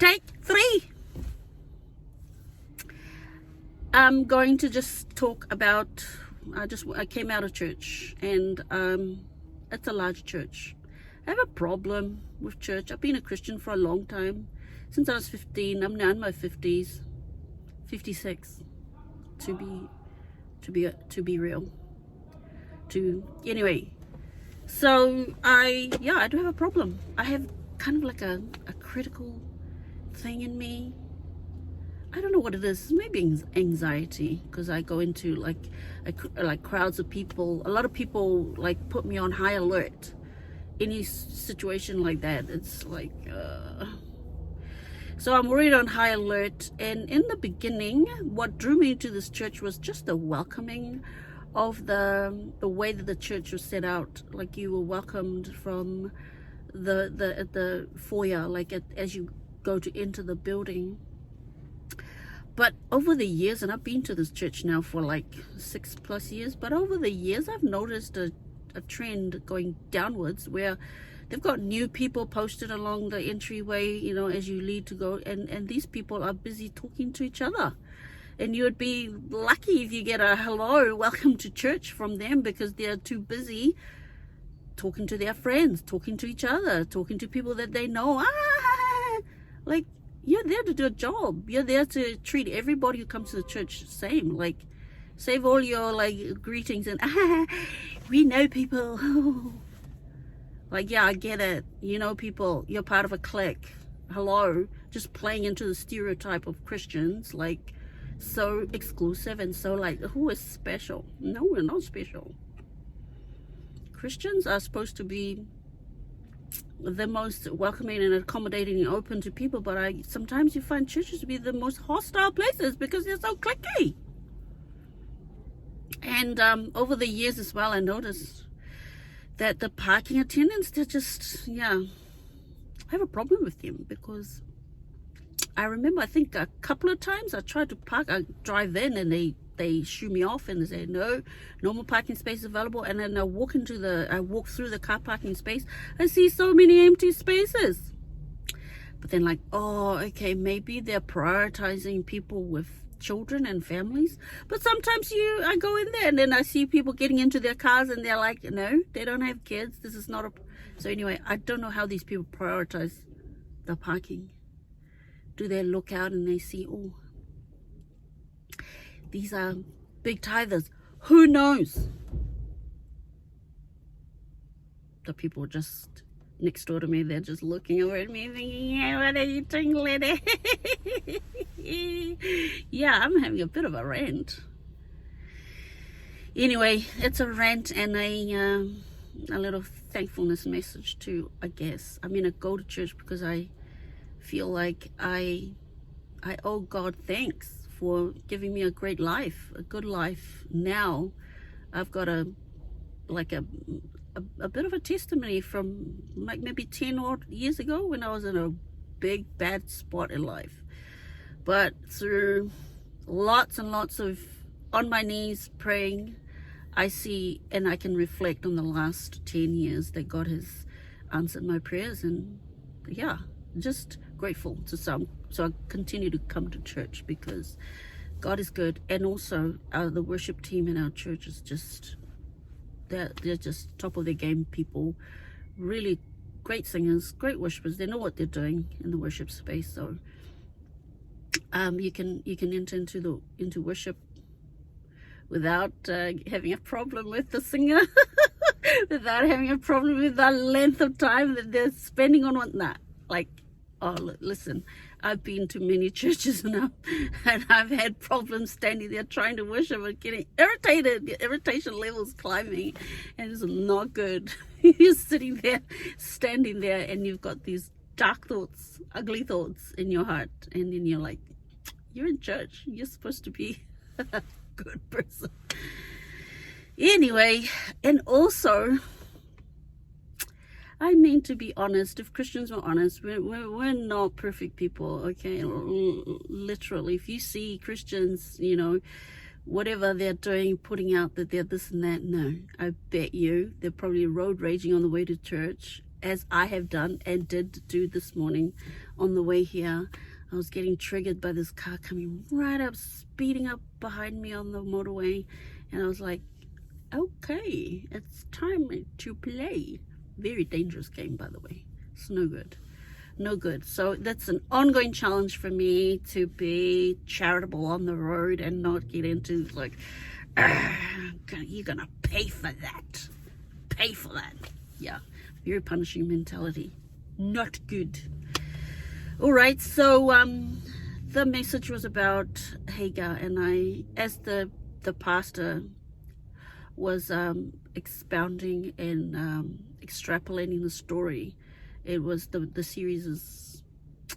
Take 3. I'm going to just talk about, I came out of church, and it's a large church. I have a problem with church. I've been a Christian for a long time, since I was 15. I'm now in my 50s, 56 to be real. Anyway, so I do have a problem. I have kind of like a critical thing in me. I don't know what it is. Maybe anxiety, because I go into like crowds of people. A lot of people like put me on high alert. Any situation like that, it's like so I'm already on high alert. And in the beginning, what drew me to this church was just the welcoming of the way that the church was set out. Like, you were welcomed from the foyer, like as you go to enter the building. But over the years, and I've been to this church now for like 6+ years, but over the years I've noticed a trend going downwards, where they've got new people posted along the entryway, as you lead to go, and these people are busy talking to each other. And you would be lucky if you get a hello, welcome to church from them, because they're too busy talking to their friends, talking to each other, talking to people that they know. Like, you're there to do a job. You're there to treat everybody who comes to the church the same. Like, save all your like greetings and we know people. Like, yeah, I get it. You know people. You're part of a clique. Hello. Just playing into the stereotype of Christians, like so exclusive and so like, who is special? No, we're not special. Christians are supposed to be the most welcoming and accommodating and open to people, but sometimes you find churches to be the most hostile places because they're so cliquey. And over the years as well, I noticed that the parking attendants, they're just, I have a problem with them, because I remember, I think a couple of times I tried to park, I drive in and they shoo me off and they say, no, normal parking space available. And then I walk through the car parking space, I see so many empty spaces. But then like, oh, okay, maybe they're prioritizing people with children and families. But sometimes I go in there and then I see people getting into their cars and they're like, no, they don't have kids. This is not so anyway, I don't know how these people prioritize the parking. Do they look out and they see, oh, these are big tithers? Who knows? The people just next door to me, they're just looking over at me thinking, yeah, what are you doing, lady? Yeah, I'm having a bit of a rant. Anyway, it's a rant and a little thankfulness message too, I guess. I mean, I go to church because I feel like I owe God thanks for giving me a great life, a good life. Now I've got a bit of a testimony from like maybe 10 odd years ago, when I was in a big bad spot in life. But through lots and lots of on my knees praying, I see and I can reflect on the last 10 years that God has answered my prayers. And yeah, just grateful to some. So I continue to come to church because God is good. And also the worship team in our church is just, they're just top of their game people. Really great singers, great worshipers. They know what they're doing in the worship space. So you can enter into worship without having a problem with the singer, without having a problem with the length of time that they're spending on whatnot. Like, oh, listen, I've been to many churches now, and I've had problems standing there trying to worship and getting irritated. The irritation levels climbing, and it's not good. You're sitting there, standing there, and you've got these dark thoughts, ugly thoughts in your heart, and then you're like, you're in church. You're supposed to be a good person. Anyway, and also, I mean, to be honest, if Christians were honest, we're not perfect people, okay? Literally, if you see Christians, whatever they're doing, putting out that they're this and that, no, I bet you they're probably road raging on the way to church, as I have done and did do this morning on the way here. I was getting triggered by this car coming right up, speeding up behind me on the motorway, and I was like, okay, it's time to play. Very dangerous game, by the way. It's no good. No good. So that's an ongoing challenge for me, to be charitable on the road and not get into like, you're gonna pay for that. Pay for that. Yeah, very punishing mentality. Not good. All right, so the message was about Hagar, and I, as the pastor was expounding and extrapolating the story, it was the series is,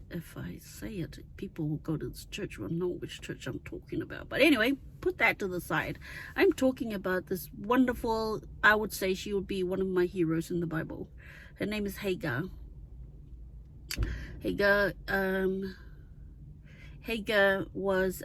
if I say it, people will go to this church will know which church I'm talking about. But anyway, put that to the side. I'm talking about this wonderful, I would say she would be one of my heroes in the Bible. Her name is Hagar. Hagar was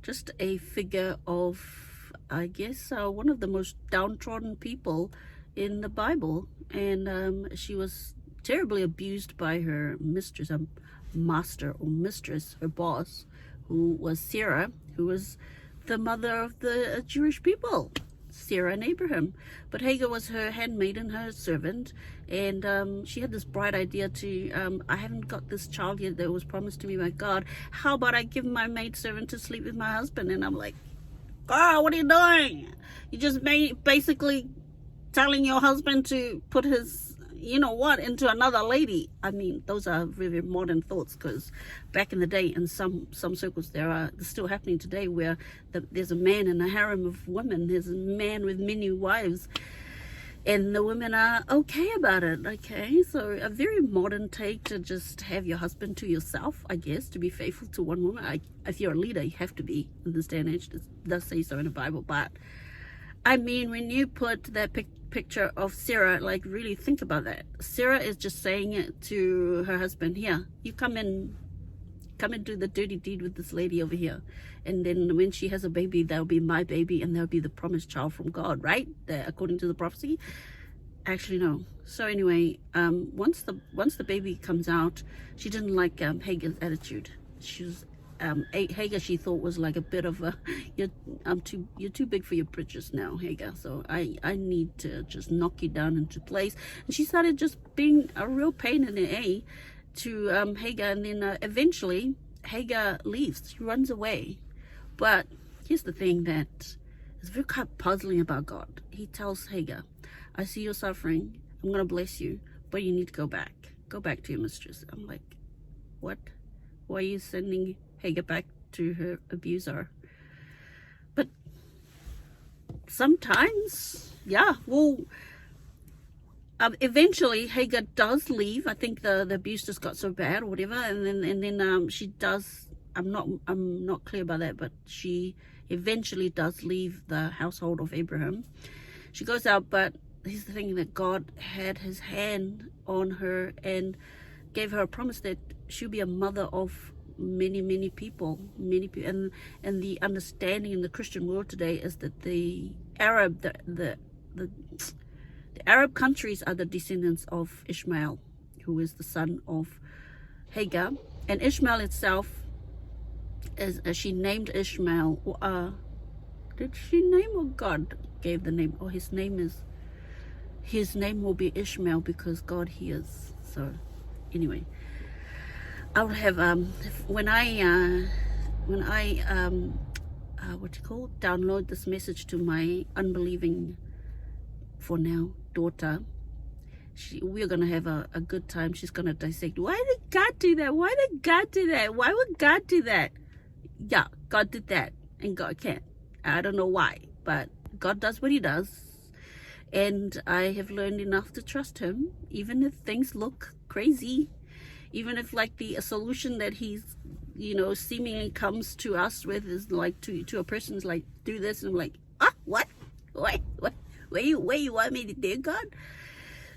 just a figure of, I guess, one of the most downtrodden people in the Bible, and she was terribly abused by her mistress, master or mistress, her boss, who was Sarah, who was the mother of the Jewish people, Sarah and Abraham. But Hagar was her handmaiden, her servant, and she had this bright idea to, I haven't got this child yet that was promised to me by God. How about I give my maidservant to sleep with my husband? And I'm like, God, what are you doing? You just basically telling your husband to put his, you know what, into another lady. I mean, those are very modern thoughts, because back in the day, in some circles, they're still happening today, where there's a man in a harem of women. There's a man with many wives, and the women are okay about it. Okay, so a very modern take to just have your husband to yourself, I guess, to be faithful to one woman. If you're a leader, you have to be in this day and age. It does say so in the Bible. But I mean, when you put that picture of Sarah, like, really think about that. Sarah is just saying it to her husband, here, you come and do the dirty deed with this lady over here, and then when she has a baby, that'll be my baby, and that'll be the promised child from God, right? According to the prophecy. Actually, no. So anyway, once the baby comes out, she didn't like Hagar's attitude. She was Hagar, she thought, was like a bit of a, you're too big for your britches now, Hagar, so I need to just knock you down into place. And she started just being a real pain in the A to Hagar, and then eventually Hagar leaves. She runs away. But here's the thing that is very kind of puzzling about God. He tells Hagar, I see your suffering, I'm going to bless you, but you need to go back to your mistress. I'm like, what? Why are you sending Hagar back to her abuser? But sometimes, yeah, well, eventually Hagar does leave. I think the abuse just got so bad or whatever, and then she does. I'm not clear about that, but she eventually does leave the household of Abraham. She goes out, but here's the thing, that God had his hand on her and gave her a promise that she'll be a mother of many people, and the understanding in the Christian world today is that the Arab countries are the descendants of Ishmael, who is the son of Hagar. And Ishmael itself is, she named Ishmael, did she name, or God gave the name? Or his name will be Ishmael, because God hears. So anyway, I'll have when I download this message to my unbelieving, for now, daughter, we're gonna have a good time. She's gonna dissect, why did God do that? Why did God do that? Why would God do that? Yeah, God did that, and God can't. I don't know why, but God does what he does, and I have learned enough to trust him, even if things look crazy. Even if, like, the solution that he's, seemingly comes to us with is like to a person is like, do this, and I'm like, what? Where you want me to do, God?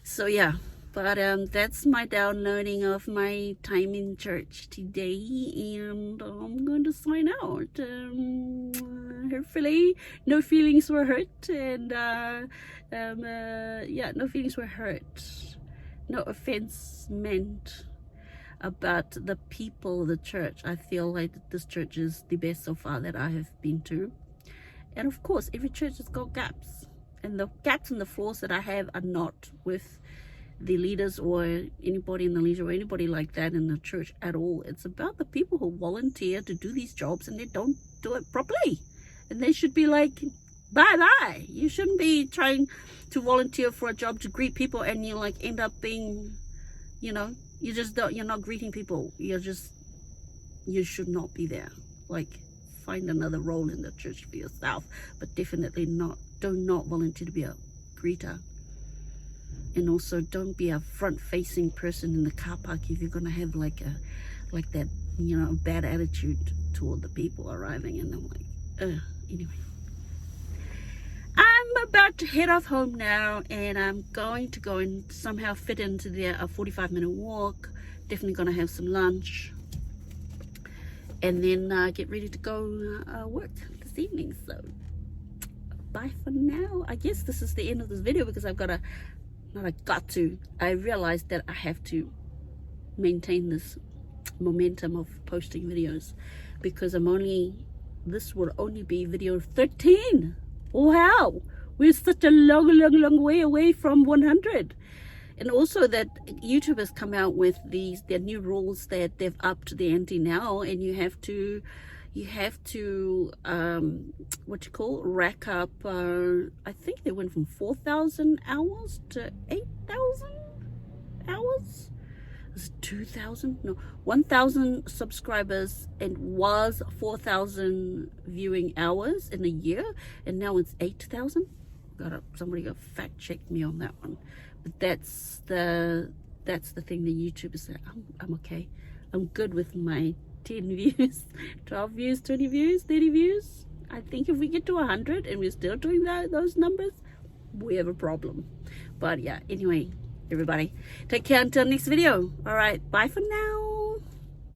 So yeah, But that's my downloading of my time in church today, and I'm going to sign out. Hopefully no feelings were hurt, and yeah, no feelings were hurt, no offense meant about the people, the church. I feel like this church is the best so far that I have been to, and of course every church has got gaps, and the gaps and the flaws that I have are not with the leaders or anybody in the leader or anybody like that in the church at all. It's about the people who volunteer to do these jobs and they don't do it properly, and they should be like, bye. You shouldn't be trying to volunteer for a job to greet people and you like end up being, you know, you just don't, you're not greeting people, you should not be there. Like, find another role in the church for yourself, but definitely do not volunteer to be a greeter. And also don't be a front-facing person in the car park if you're gonna have like that, you know, bad attitude toward the people arriving. And I'm like, anyway, I'm about to head off home now, and I'm going to go and somehow fit into there a 45-minute walk. Definitely gonna have some lunch, and then get ready to go work this evening. So bye for now. I guess this is the end of this video because I've got to, I realized that I have to maintain this momentum of posting videos, because this will only be video 13. Wow, we're such a long way away from 100. And also that YouTube has come out with their new rules that they've upped the ante now, and you have to rack up, I think they went from 4,000 hours to 8,000 hours. Is it 2,000? No, 1,000 subscribers, and was 4,000 viewing hours in a year, and now it's 8,000. Somebody got fact check me on that one. But that's the thing that YouTube is saying. I'm okay. I'm good with my 10 views, 12 views, 20 views, 30 views. I think if we get to 100 and we're still doing those numbers, we have a problem. But yeah, anyway, everybody, take care until next video. All right, bye for now.